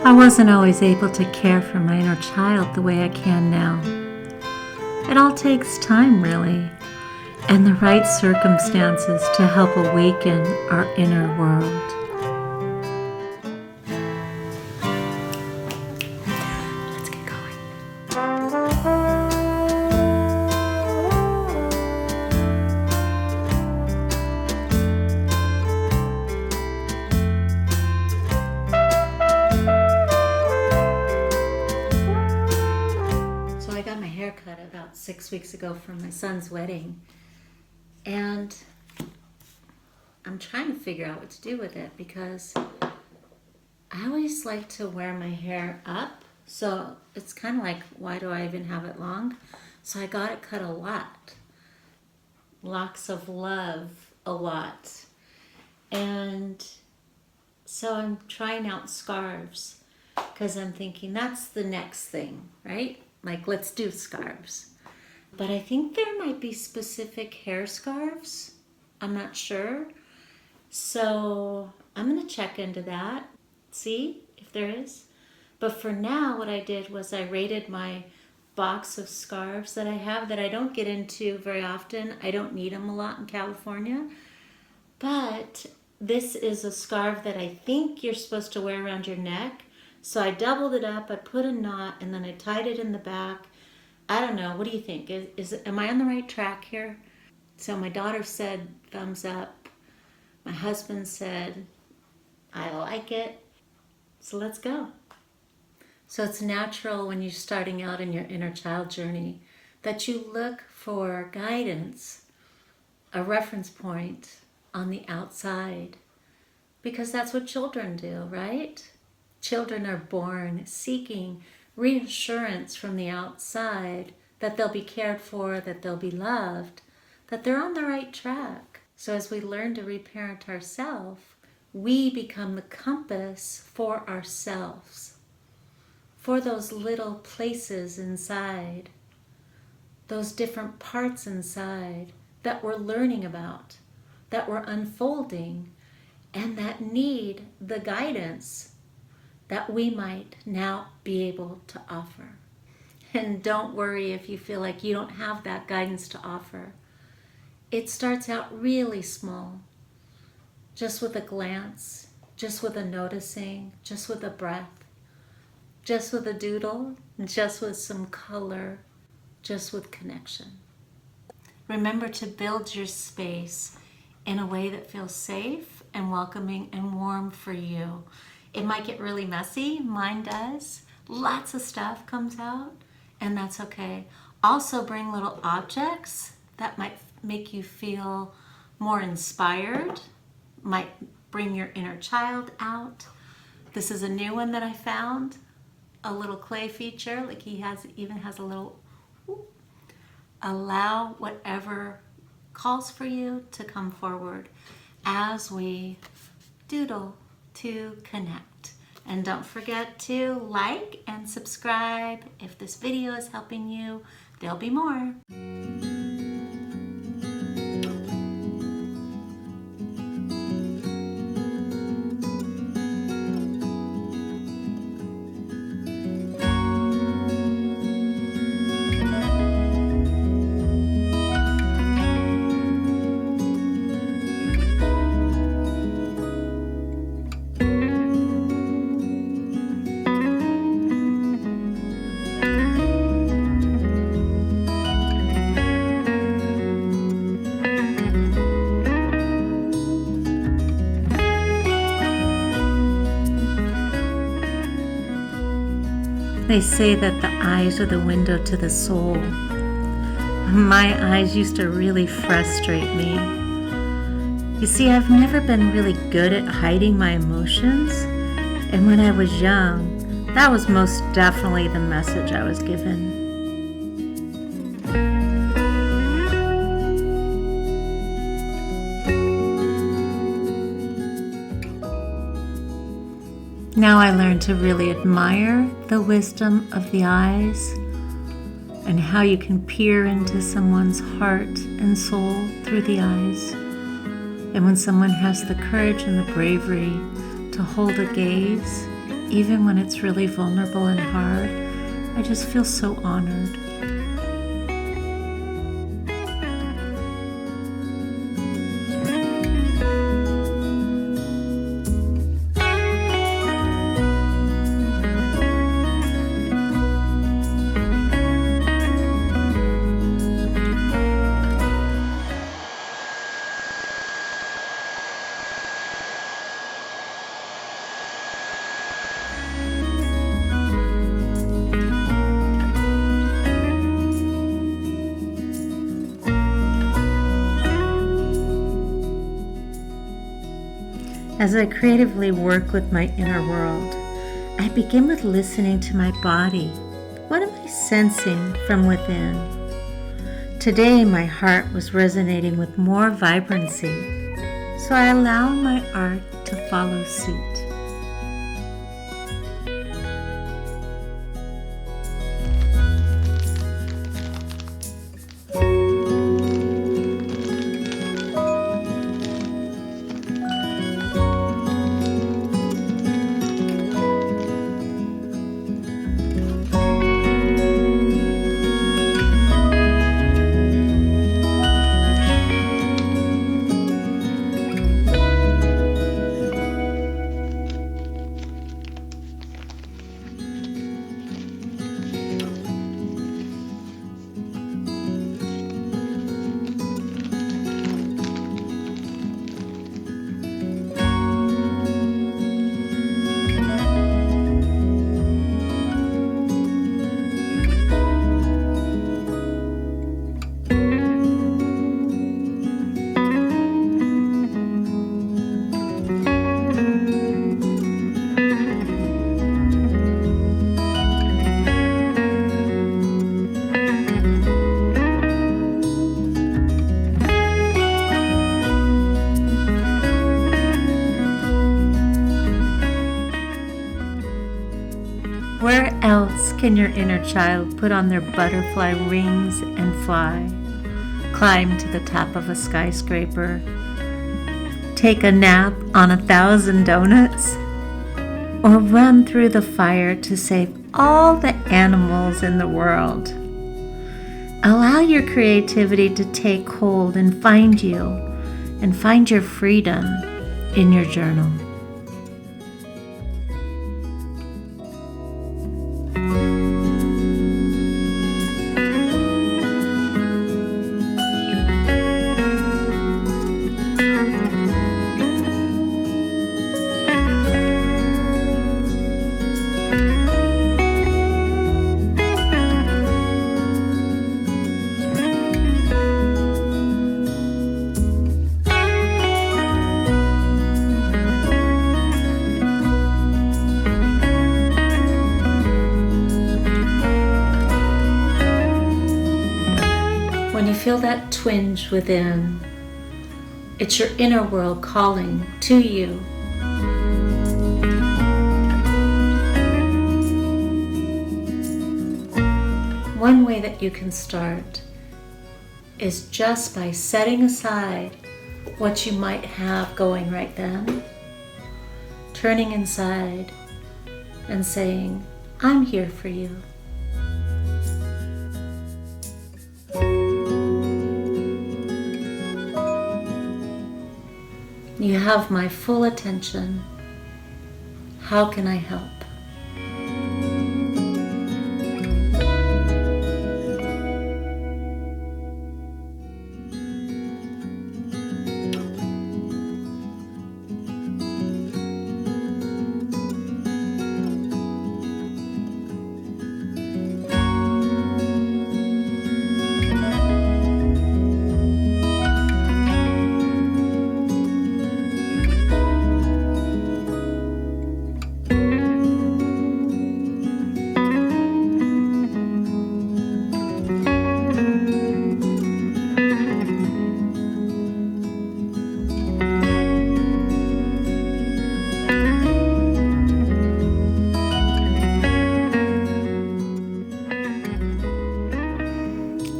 I wasn't always able to care for my inner child the way I can now. It all takes time, really, and the right circumstances to help awaken our inner world. Let's get going. So I got my hair cut about 6 weeks ago for my son's wedding, and I'm trying to figure out what to do with it because I always like to wear my hair up, so it's kind of like, why do I even have it long? So I got it cut a lot. Locks of love, a lot. And so I'm trying out scarves because I'm thinking that's the next thing, right? Like, let's do scarves. But I think there might be specific hair scarves. I'm not sure. So I'm going to check into that, see if there is. But for now, what I did was I rated my box of scarves that I have that I don't get into very often. I don't need them a lot in California. But this is a scarf that I think you're supposed to wear around your neck. So I doubled it up, I put a knot, and then I tied it in the back. I don't know, what do you think? Am I on the right track here? So my daughter said thumbs up. My husband said, I like it. So let's go. So it's natural when you're starting out in your inner child journey that you look for guidance, a reference point on the outside, because that's what children do, right? Children are born seeking reassurance from the outside that they'll be cared for, that they'll be loved, that they're on the right track. So as we learn to reparent ourselves, we become the compass for ourselves, for those little places inside, those different parts inside that we're learning about, that we're unfolding, and that need the guidance that we might now be able to offer. And don't worry if you feel like you don't have that guidance to offer. It starts out really small, just with a glance, just with a noticing, just with a breath, just with a doodle, just with some color, just with connection. Remember to build your space in a way that feels safe and welcoming and warm for you. It might get really messy, mine does. Lots of stuff comes out, and that's okay. Also bring little objects that might make you feel more inspired, might bring your inner child out. This is a new one that I found, a little clay feature, like even has a little, allow whatever calls for you to come forward as we doodle to connect. And don't forget to like and subscribe. If this video is helping you, there'll be more. They say that the eyes are the window to the soul. My eyes used to really frustrate me. You see, I've never been really good at hiding my emotions, and when I was young, that was most definitely the message I was given. Now I learn to really admire the wisdom of the eyes and how you can peer into someone's heart and soul through the eyes. And when someone has the courage and the bravery to hold a gaze, even when it's really vulnerable and hard. I just feel so honored. As I creatively work with my inner world, I begin with listening to my body. What am I sensing from within? Today, my heart was resonating with more vibrancy, so I allow my art to follow suit. Where else can your inner child put on their butterfly wings and fly, climb to the top of a skyscraper, take a nap on 1,000 donuts, or run through the fire to save all the animals in the world? Allow your creativity to take hold and find you, and find your freedom in your journal. When you feel that twinge within, it's your inner world calling to you. One way that you can start is just by setting aside what you might have going right then, turning inside and saying, I'm here for you. You have my full attention. How can I help?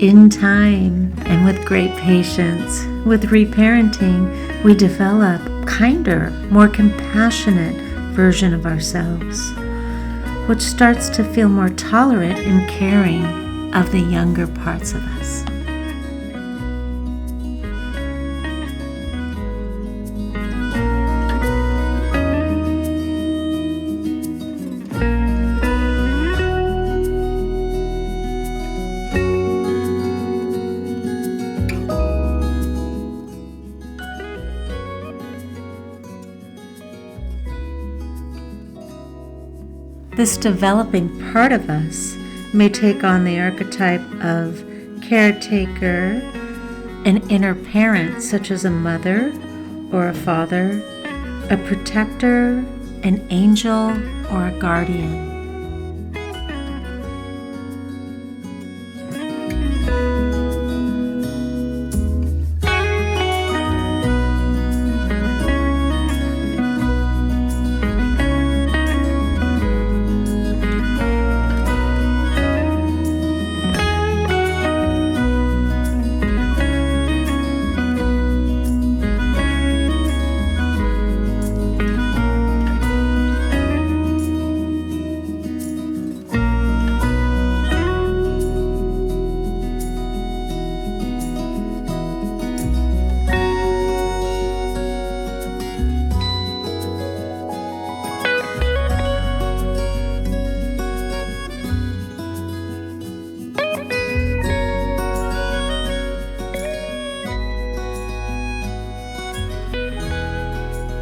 In time and with great patience, with reparenting, we develop a kinder, more compassionate version of ourselves. which starts to feel more tolerant and caring of the younger parts of us. This developing part of us may take on the archetype of caretaker, an inner parent such as a mother or a father, a protector, an angel, or a guardian.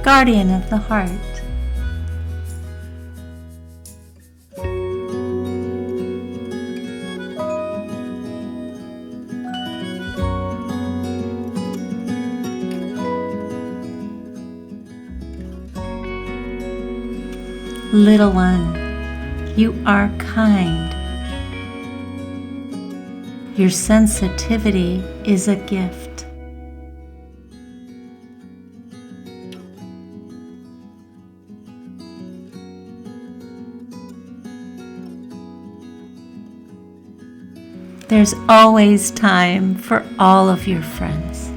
Guardian of the heart. Little one, you are kind. Your sensitivity is a gift. There's always time for all of your friends.